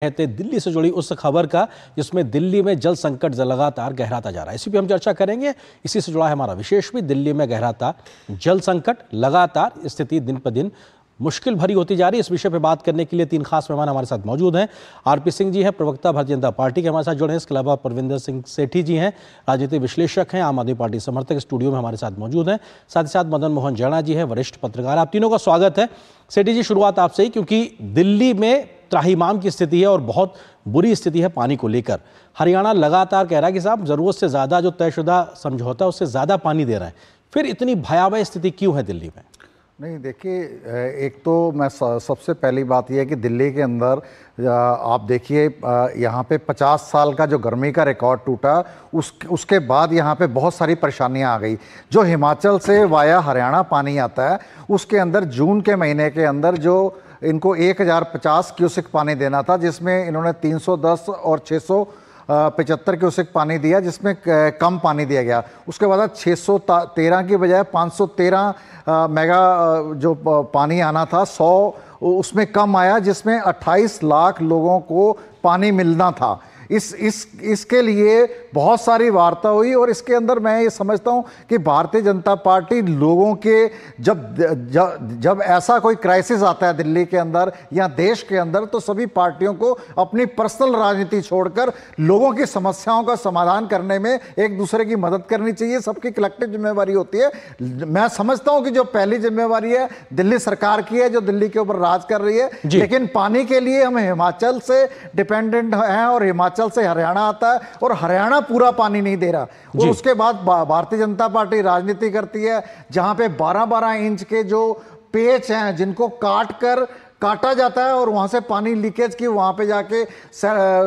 थे दिल्ली से जुड़ी उस खबर का जिसमें दिल्ली में जल संकट लगातार गहराता जा रहा है। इसी पे हम चर्चा करेंगे। इसी से जुड़ा है हमारा विशेष भी, दिल्ली में गहराता जल संकट, लगातार स्थिति दिन पर दिन मुश्किल भरी होती जा रही है। इस विषय पे बात करने के लिए तीन खास मेहमान हमारे साथ मौजूद हैं। आरपी सिंह जी हैं, प्रवक्ता भारतीय जनता पार्टी के हमारे साथ जुड़े हैं। इसके अलावा परविंदर सिंह सेठी जी हैं, राजनीतिक विश्लेषक हैं, आम आदमी पार्टी समर्थक, स्टूडियो में हमारे साथ मौजूद हैं। साथ ही साथ मदन मोहन जैना जी हैं, वरिष्ठ पत्रकार। आप तीनों का स्वागत है। सेठी जी, शुरुआत आपसे ही, क्योंकि दिल्ली में त्राहिमाम की स्थिति है और बहुत बुरी स्थिति है पानी को लेकर। हरियाणा लगातार कह रहा है कि साहब जरूरत से ज्यादा जो तयशुदा समझौता है उससे ज्यादा पानी दे रहे हैं। फिर इतनी भयावह स्थिति क्यों है दिल्ली में? नहीं, देखिए, एक तो मैं सबसे पहली बात यह है कि दिल्ली के अंदर आप देखिए, यहाँ पे 50 साल का जो गर्मी का रिकॉर्ड टूटा, उसके बाद यहाँ पे बहुत सारी परेशानियाँ आ गई। जो हिमाचल से वाया हरियाणा पानी आता है, उसके अंदर जून के महीने के अंदर जो इनको 1050 क्यूसेक पानी देना था, जिसमें इन्होंने 310 और 675 क्यूसेक पानी दिया, जिसमें कम पानी दिया गया। उसके बाद 613 की बजाय 513 मेगा जो पानी आना था, 100 उसमें कम आया, जिसमें 28 लाख लोगों को पानी मिलना था। इसके लिए बहुत सारी वार्ता हुई और इसके अंदर मैं ये समझता हूँ कि भारतीय जनता पार्टी लोगों के जब ऐसा कोई क्राइसिस आता है दिल्ली के अंदर या देश के अंदर, तो सभी पार्टियों को अपनी पर्सनल राजनीति छोड़कर लोगों की समस्याओं का समाधान करने में एक दूसरे की मदद करनी चाहिए। सबकी कलेक्टिव जिम्मेवारी होती है। मैं समझता हूँ कि जो पहली जिम्मेवारी है दिल्ली सरकार की है, जो दिल्ली के ऊपर राज कर रही है, लेकिन पानी के लिए हम हिमाचल से डिपेंडेंट हैं और हिमाचल से हरियाणा आता है और हरियाणा पूरा पानी नहीं दे रहा। और उसके बाद भारतीय जनता पार्टी राजनीति करती है जहां पे 12-12 इंच के जो पेच हैं, जिनको काटा जाता है और वहां से पानी लीकेज की वहां पे जाके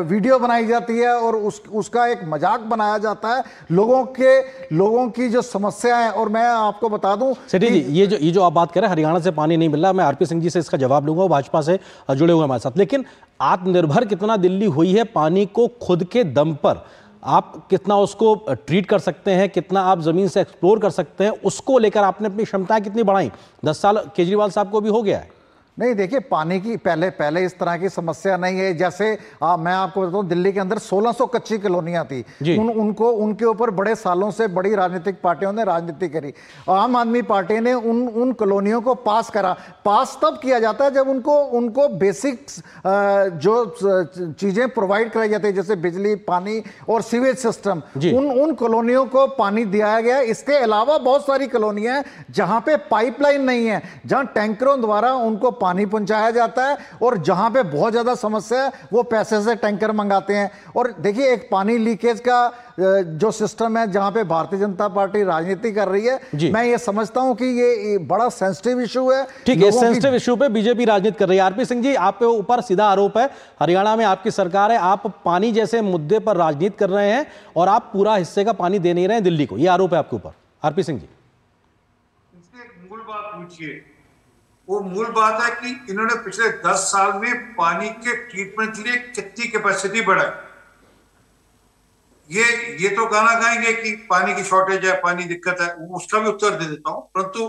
वीडियो बनाई जाती है और उसका एक मजाक बनाया जाता है लोगों की जो समस्या है। और मैं आपको बता दूं सेठी जी, ये जो आप बात कर रहे हैं हरियाणा से पानी नहीं मिल रहा, मैं आरपी सिंह जी से इसका जवाब लूंगा, भाजपा से जुड़े हुए हमारे साथ। लेकिन आत्मनिर्भर कितना दिल्ली हुई है पानी को खुद के दम पर? आप कितना उसको ट्रीट कर सकते हैं, कितना आप जमीन से एक्सप्लोर कर सकते हैं, उसको लेकर आपने अपनी क्षमताएं कितनी बढ़ाई? 10 साल केजरीवाल साहब को भी हो गया है। नहीं, देखिए, पानी की पहले इस तरह की समस्या नहीं है। जैसे मैं आपको बताऊं, दिल्ली के अंदर 1600 कच्ची कॉलोनियां थी। उनके ऊपर बड़े सालों से बड़ी राजनीतिक पार्टियों ने राजनीति करी। आम आदमी पार्टी ने उन कॉलोनियों को पास तब किया जाता है जब उनको बेसिक जो चीजें प्रोवाइड कराई जाती है, जैसे बिजली, पानी और सीवेज सिस्टम। उन कॉलोनियों को पानी दिया गया। इसके अलावा बहुत सारी कॉलोनियां हैं जहां पे पाइपलाइन नहीं है, जहां टैंकरों द्वारा उनको पानी पहुंचाया जाता है और जहां पे बहुत ज्यादा समस्या है वो पैसे से टैंकर मंगाते हैं। और देखिए, एक पानी लीकेज का जो सिस्टम है जहां पे भारतीय जनता पार्टी राजनीति कर रही है, मैं ये समझता हूं कि ये बड़ा सेंसिटिव इशू है। ठीक है, सेंसिटिव इशू पे बीजेपी राजनीति कर रही है। आरपी सिंह जी, आप पे ऊपर सीधा आरोप है, हरियाणा में आपकी सरकार है, आप पानी जैसे मुद्दे पर राजनीति कर रहे हैं और आप पूरा हिस्से का पानी दे नहीं रहे हैं दिल्ली को, यह आरोप है आपके ऊपर। आरपी सिंह जी, इससे एक मूल बात पूछिए। वो मूल बात है कि इन्होंने पिछले 10 साल में पानी के ट्रीटमेंट के लिए कितनी कैपेसिटी बढ़ाई। ये तो गाना गाएंगे कि पानी की शॉर्टेज है, पानी दिक्कत है, उसका भी उत्तर दे देता हूं। परंतु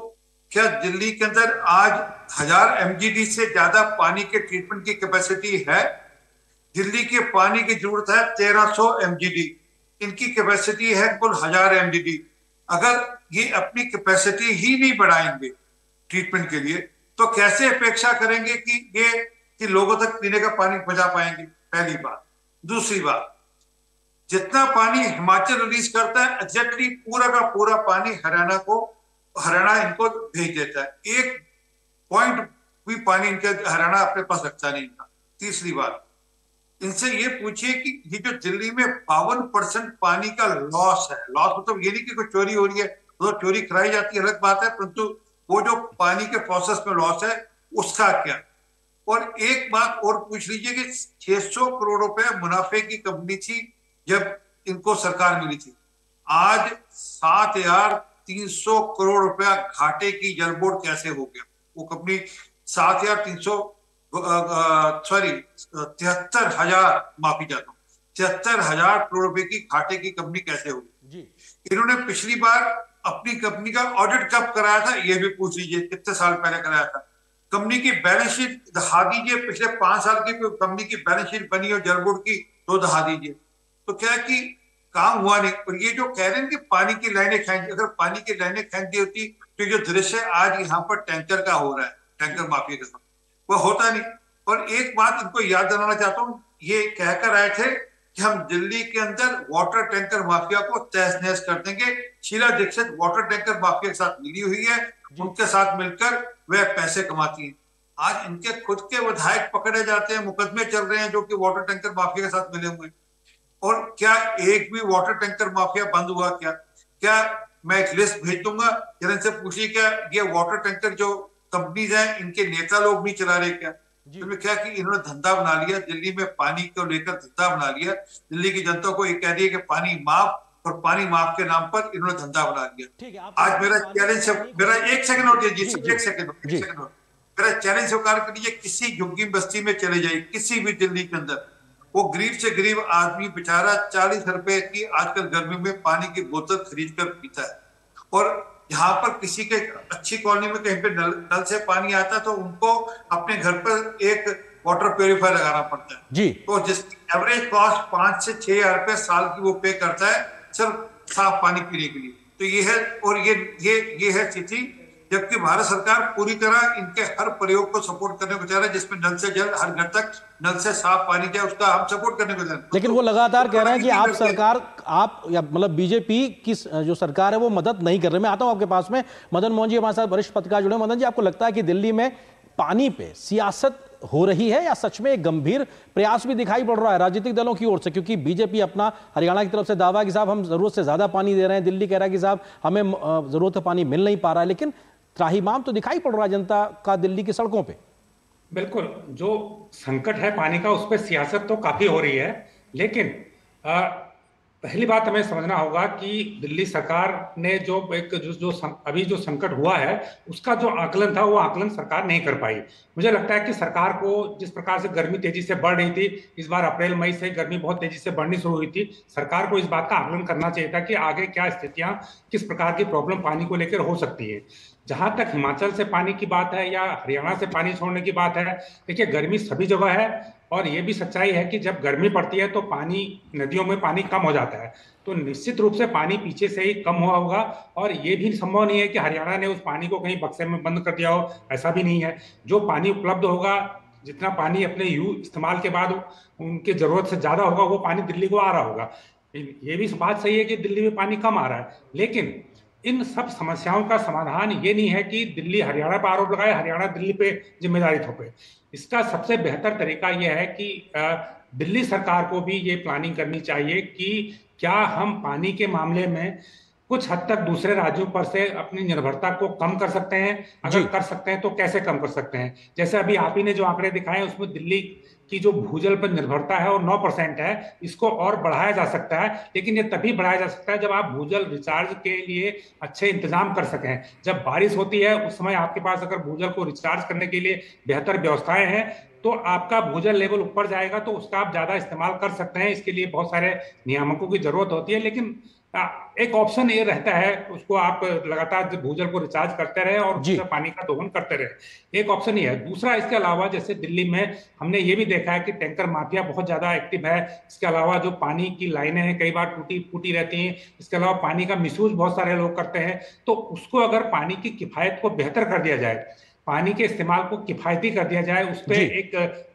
क्या दिल्ली के अंदर आज 1000 MGD से ज्यादा पानी के ट्रीटमेंट की कैपेसिटी है? दिल्ली के पानी की जरूरत है 1300 MGD, इनकी कैपेसिटी है कुल 1000 MGD। अगर ये अपनी कैपेसिटी ही नहीं बढ़ाएंगे ट्रीटमेंट के लिए, तो कैसे अपेक्षा करेंगे कि लोगों तक पीने का पानी पहुंचा पाएंगे? पहली बात। दूसरी बात, जितना पानी हिमाचल रिलीज करता है, एग्जैक्टली पूरा का पूरा पानी हरियाणा इनको भेज देता है। एक पॉइंट भी पानी इनके हरियाणा अपने पास रखता नहीं था। तीसरी बात, इनसे ये पूछिए कि ये जो दिल्ली में 52% पानी का लॉस है, लॉस मतलब ये नहीं कि कोई चोरी हो रही है, तो चोरी कराई जाती है अलग बात है, परंतु वो जो पानी के प्रोसेस में लॉस है उसका क्या? और एक बात और पूछ लीजिए कि 600 करोड़ रुपए मुनाफे की कंपनी थी जब इनको सरकार मिली थी। आज 7300 करोड़ रुपया घाटे की जल बोर्ड कैसे हो गया? वो कंपनी 73,000 करोड़ रुपए की घाटे की कंपनी कैसे होगी? इन्होंने पिछली बार अपनी कंपनी का ऑडिट कब कराया था, ये भी पूछ लीजिए, कितने साल पहले कराया था? कंपनी की बैलेंस शीट दिखा दीजिए, पिछले 5 साल की कंपनी की बैलेंस शीट बनी हो जल बोर्ड की तो दिखा दीजिए। तो क्या है कि काम हुआ नहीं। और ये जो कह रहे हैं कि पानी की लाइनें खींच, अगर पानी की लाइनें खींच दी होती तो जो दृश्य आज यहाँ पर टैंकर का हो रहा है, टैंकर माफिया के साथ, वो होता नहीं। और एक बात इनको याद दिलाना चाहता हूँ, ये कहकर आए थे कि हम दिल्ली के अंदर वाटर टैंकर माफिया को तहस नहस कर देंगे। Sheila Dikshit water tanker mafia के साथ मिली हुई है, उनके साथ मिलकर वह पैसे कमाती है। आज इनके खुद के विधायक पकड़े जाते हैं, मुकदमे चल रहे हैं जो कि वाटर टैंकर माफिया के साथ मिले हुए हैं। और क्या एक भी वाटर टैंकर माफिया बंद हुआ? क्या मैं एक लिस्ट भेज दूंगा, जरा इनसे पूछिए क्या ये वाटर टैंकर जो कंपनीज हैं इनके नेता लोग नहीं चला रहे क्या? तो क्या कि इन्होंने धंधा बना लिया, दिल्ली में पानी को लेकर धंधा बना लिया। दिल्ली की जनता को ये कह दिया कि पानी माफ, और पानी माफ के नाम पर इन्होंने धंधा बना लिया। आज मेरा चैलेंज है, मेरा 1 सेकंड और दीजिए, 1 सेकंड और मेरा चैलेंज स्वीकार करिए, किसी झुग्गी बस्ती में चले जाइए, किसी भी दिल्ली के अंदर, वो गरीब से गरीब आदमी बेचारा 40 रुपए की आजकल गर्मी में पानी की बोतल खरीद कर पीता है। और यहाँ पर किसी के अच्छी कॉलोनी में कहीं पे नल से पानी आता है तो उनको अपने घर पर एक वाटर प्योरीफायर लगाना पड़ता है जी। तो जिसकी एवरेज कॉस्ट 5 से 6 हजार रुपए साल की वो पे करता है सिर्फ साफ पानी पीने के लिए। तो ये है, और ये है स्थिति, जबकि भारत सरकार पूरी तरह इनके हर प्रयोग को सपोर्ट करने को तैयार है, जिसमें नल से जल हर घर तक नल से साफ पानी जाए, उसका हम सपोर्ट करने को तैयार हैं। लेकिन वो लगातार कह रहे हैं कि आप सरकार, आप या मतलब बीजेपी की जो सरकार है वो मदद नहीं कर रहे। मैं आता हूं आपके पास में, मदन मोहन जी हमारे साथ वरिष्ठ पत्रकार जुड़े। मदन जी, आपको लगता है कि दिल्ली में पानी पे सियासत हो रही है या सच में एक गंभीर प्रयास भी दिखाई पड़ रहा है राजनीतिक दलों की ओर से? क्योंकि बीजेपी अपना हरियाणा की तरफ से दावा कि साहब हम जरूरत से ज्यादा पानी दे रहे हैं, दिल्ली कह रहा है कि साहब हमें जरूरत है पानी मिल नहीं पा रहा है, लेकिन त्राहिमाम तो दिखाई पड़ रहा है जनता का दिल्ली की सड़कों पे। बिल्कुल, जो संकट है पानी का उस पर सियासत तो काफी हो रही है, लेकिन पहली बात हमें समझना होगा कि दिल्ली सरकार ने जो अभी जो संकट हुआ है उसका जो आकलन था वो आकलन सरकार नहीं कर पाई। मुझे लगता है कि सरकार को जिस प्रकार से गर्मी तेजी से बढ़ रही थी, इस बार अप्रैल मई से गर्मी बहुत तेजी से बढ़नी शुरू हुई थी, सरकार को इस बात का आकलन करना चाहिए था कि आगे क्या स्थितियां, किस प्रकार की प्रॉब्लम पानी को लेकर हो सकती है। जहां तक हिमाचल से पानी की बात है या हरियाणा से पानी छोड़ने की बात है, देखिए गर्मी सभी जगह है और ये भी सच्चाई है कि जब गर्मी पड़ती है तो पानी, नदियों में पानी कम हो जाता है, तो निश्चित रूप से पानी पीछे से ही कम हुआ होगा। और ये भी संभव नहीं है कि हरियाणा ने उस पानी को कहीं बक्से में बंद कर दिया हो, ऐसा भी नहीं है। जो पानी उपलब्ध होगा, जितना पानी अपने इस्तेमाल के बाद उनकी जरूरत से ज्यादा होगा, वो पानी दिल्ली को आ रहा होगा। ये भी बात सही है कि दिल्ली में पानी कम आ रहा है, लेकिन इन सब समस्याओं का समाधान ये नहीं है कि दिल्ली हरियाणा पर आरोप लगाए, हरियाणा दिल्ली पे जिम्मेदारी थोपे। इसका सबसे बेहतर तरीका यह है कि दिल्ली सरकार को भी ये प्लानिंग करनी चाहिए कि क्या हम पानी के मामले में कुछ हद तक दूसरे राज्यों पर से अपनी निर्भरता को कम कर सकते हैं। अगर कर सकते हैं तो कैसे कम कर सकते हैं? जैसे अभी आप ही ने जो आंकड़े दिखाए उसमें दिल्ली की जो भूजल पर निर्भरता है वो 9% है, इसको और बढ़ाया जा सकता है, लेकिन ये तभी बढ़ाया जा सकता है जब आप भूजल रिचार्ज के लिए अच्छे इंतजाम कर सकें। जब बारिश होती है उस समय आपके पास अगर भूजल को रिचार्ज करने के लिए बेहतर व्यवस्थाएं हैं तो आपका भूजल लेवल ऊपर जाएगा, तो उसका आप ज्यादा इस्तेमाल कर सकते हैं। इसके लिए बहुत सारे नियामकों की जरूरत होती है, लेकिन एक ऑप्शन ये रहता है, उसको आप लगातार भूजल को रिचार्ज करते रहे और उससे पानी का दोहन करते रहे, एक ऑप्शन ही है। दूसरा, इसके अलावा जैसे दिल्ली में हमने ये भी देखा है कि टैंकर माफिया बहुत ज्यादा एक्टिव है। इसके अलावा जो पानी की लाइनें हैं कई बार टूटी फूटी रहती हैं। इसके अलावा पानी का मिसयूज बहुत सारे लोग करते हैं। तो उसको अगर पानी की किफायत को बेहतर कर दिया जाए, पानी के इस्तेमाल को किफायती कर दिया जाए, उस पर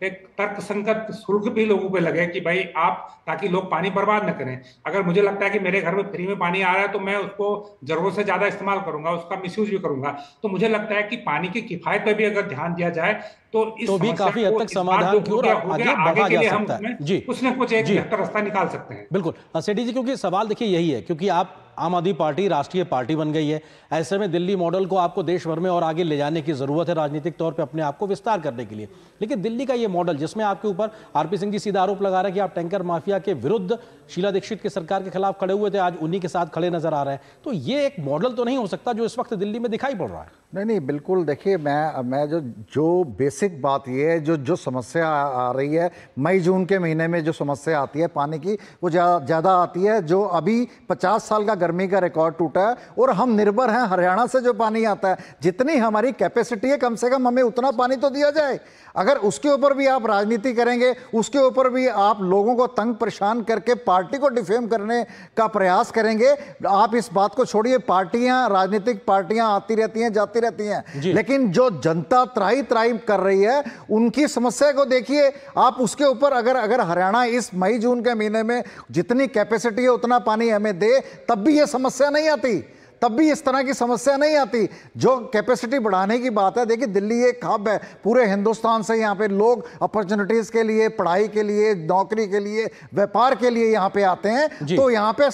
एक तर्कसंगत शुल्क भी लोगों पे लगे कि भाई आप, ताकि लोग पानी बर्बाद न करें। अगर मुझे लगता है कि मेरे घर में फ्री में पानी आ रहा है तो मैं उसको जरूरत से ज्यादा इस्तेमाल करूंगा, उसका मिसयूज भी करूंगा। तो मुझे लगता है कि पानी की किफायत पर भी अगर ध्यान दिया जाए तो इस भी काफी हद तक समाधान की ओर आगे बढ़ा जा सकता है। जी, कुछ न कुछ एक बेहतर रास्ता निकाल सकते हैं। बिल्कुल सेठी जी, क्योंकि सवाल देखिए यही है, क्योंकि आप आम आदमी पार्टी राष्ट्रीय पार्टी बन गई है, ऐसे में दिल्ली मॉडल को आपको देश भर में और आगे ले जाने की जरूरत है राजनीतिक तौर पे अपने आप को विस्तार करने के लिए। लेकिन दिल्ली का ये मॉडल जिसमें आपके ऊपर आरपी सिंह जी सीधा आरोप लगा रहे हैं कि आप टैंकर माफिया के विरुद्ध शीला दीक्षित की सरकार के खिलाफ खड़े हुए थे, आज उन्हीं के साथ खड़े नजर आ रहे हैं, तो ये एक मॉडल तो नहीं हो सकता जो इस वक्त दिल्ली में दिखाई पड़ रहा है। नहीं बिल्कुल। देखिए मैं जो बेसिक बात ये है, जो समस्या आ रही है मई जून के महीने में, जो समस्या आती है पानी की वो ज़्यादा आती है। जो अभी 50 साल का गर्मी का रिकॉर्ड टूटा है और हम निर्भर हैं हरियाणा से जो पानी आता है। जितनी हमारी कैपेसिटी है कम से कम हमें उतना पानी तो दिया जाए। अगर उसके ऊपर भी आप राजनीति करेंगे, उसके ऊपर भी आप लोगों को तंग परेशान करके पार्टी को डिफेम करने का प्रयास करेंगे, आप इस बात को छोड़िए। पार्टियां, राजनीतिक पार्टियां आती रहती हैं जाती रहती हैं, लेकिन जो जनता त्राही त्राही कर रही है उनकी समस्या को देखिए आप। उसके ऊपर अगर हरियाणा इस मई जून के महीने में जितनी कैपेसिटी है उतना पानी हमें दे, तब भी यह समस्या नहीं आती, तब भी इस तरह की समस्या नहीं आती। जो कैपेसिटी बढ़ाने की बात है, देखिए दिल्ली एक हब है, पूरे हिंदुस्तान से यहाँ पे लोग अपॉर्चुनिटीज के लिए, पढ़ाई के लिए, नौकरी के लिए, व्यापार के लिए यहाँ पे आते हैं। तो यहाँ पे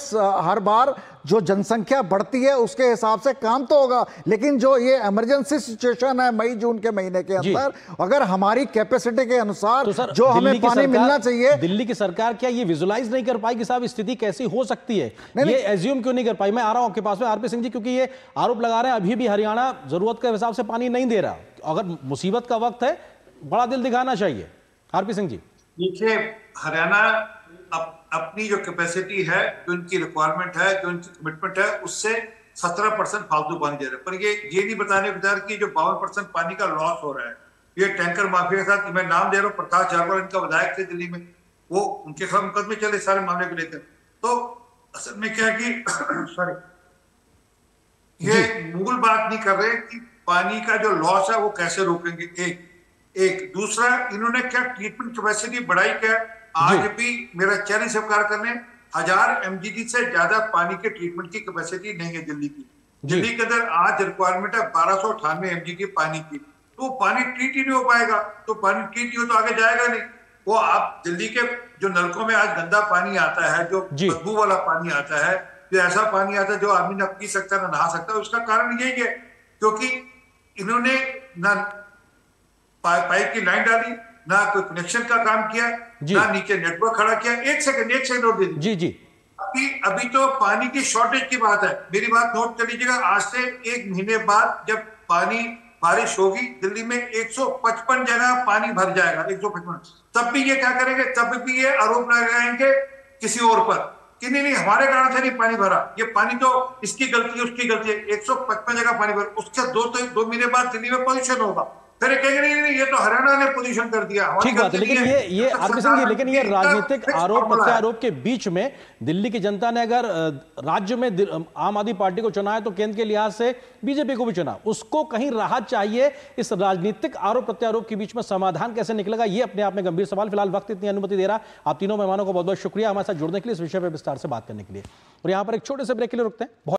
हर बार जो जनसंख्या बढ़ती है उसके हिसाब से काम तो होगा, लेकिन जो ये इमरजेंसी सिचुएशन है मई जून के महीने के अंदर, अगर हमारी कैपेसिटी के अनुसार तो जो हमें पानी मिलना चाहिए, दिल्ली की सरकार क्या ये विजुलाइज नहीं कर पाई कि साहब स्थिति कैसी हो सकती है? ये एज्यूम क्यों नहीं कर पाई? मैं आ रहा हूं आपके पास में आरपी सिंह जी, क्योंकि ये आरोप लगा रहे हैं अभी भी हरियाणा जरूरत के हिसाब से पानी नहीं दे रहा। अगर मुसीबत का वक्त है, बड़ा दिल दिखाना चाहिए। आरपी सिंह जी, देखिए हरियाणा अपनी जो कैपेसिटी है, जो इनकी रिक्वायरमेंट है, जो इनकी कमिटमेंट है, उससे 17% फालतू पानी दे रहे हैं। पर ये नहीं बताने के बाद कि जो 52% पानी का लॉस हो रहा है, ये टैंकर माफिया के साथ, मैं नाम दे रहा हूँ, प्रकाश जागवाल इनका विधायक थे दिल्ली में, वो उनके खिलाफ मुकदमे चले सारे मामले को लेकर। तो असल में क्या है कि सॉरी, ये मूल बात नहीं कर रहे कि पानी का जो लॉस है वो कैसे रोकेंगे। एक दूसरा, इन्होंने क्या ट्रीटमेंट कैपेसिटी बढ़ाई? क्या आज भी मेरा चैलेंज स्वीकार करने, 1000 MGD से ज्यादा पानी के ट्रीटमेंट की कैपेसिटी नहीं है दिल्ली की। दिल्ली के अंदर आज रिक्वायरमेंट है 1298 MGD पानी की, तो पानी ट्रीट ही नहीं हो पाएगा। तो पानी ट्रीट हो तो आगे जाएगा नहीं। वो आप दिल्ली के जो नलकों में आज गंदा पानी आता है, जो बदबू वाला पानी आता है, जो ऐसा पानी आता है जो आदमी ना पी सकता ना नहा सकता, उसका कारण यही है क्योंकि इन्होंने ना पाइप की लाइन डाली, ना कोई कनेक्शन का काम किया, ना नीचे नेटवर्क खड़ा किया। एक सेकंड नोट दीजिए। जी अभी तो पानी की शॉर्टेज की बात है, मेरी बात नोट कर लीजिएगा। आज से 1 महीने बाद जब बारिश होगी, दिल्ली में 155 जगह पानी भर जाएगा, 155। तब भी ये क्या करेंगे? तब भी ये आरोप लगाएंगे किसी और पर कि नहीं हमारे कारण से नहीं पानी भरा, ये पानी तो इसकी गलती है, उसकी गलती है। 155 जगह पानी भर, उसके 2 महीने बाद दिल्ली में पोल्यूशन होगा, फिर कहेंगे नहीं ये तो हरियाणा ने पोजीशन कर दिया। ठीक बात है, लेकिन ये आरपी सिंह जी, लेकिन ये राजनीतिक आरोप प्रत्यारोप के बीच में दिल्ली की जनता ने अगर राज्य में आम आदमी पार्टी को चुना है तो केंद्र के लिहाज से बीजेपी को भी चुना, उसको कहीं राहत चाहिए। इस राजनीतिक आरोप प्रत्यारोप के बीच में समाधान कैसे निकलेगा, ये अपने आप में गंभीर सवाल। फिलहाल वक्त इतनी अनुमति दे रहा। आप तीनों मेहमानों को बहुत बहुत शुक्रिया हमारे साथ जुड़ने के लिए, इस विषय पर विस्तार से बात करने के लिए। और यहां पर एक छोटे से ब्रेक के लिए रुकते हैं।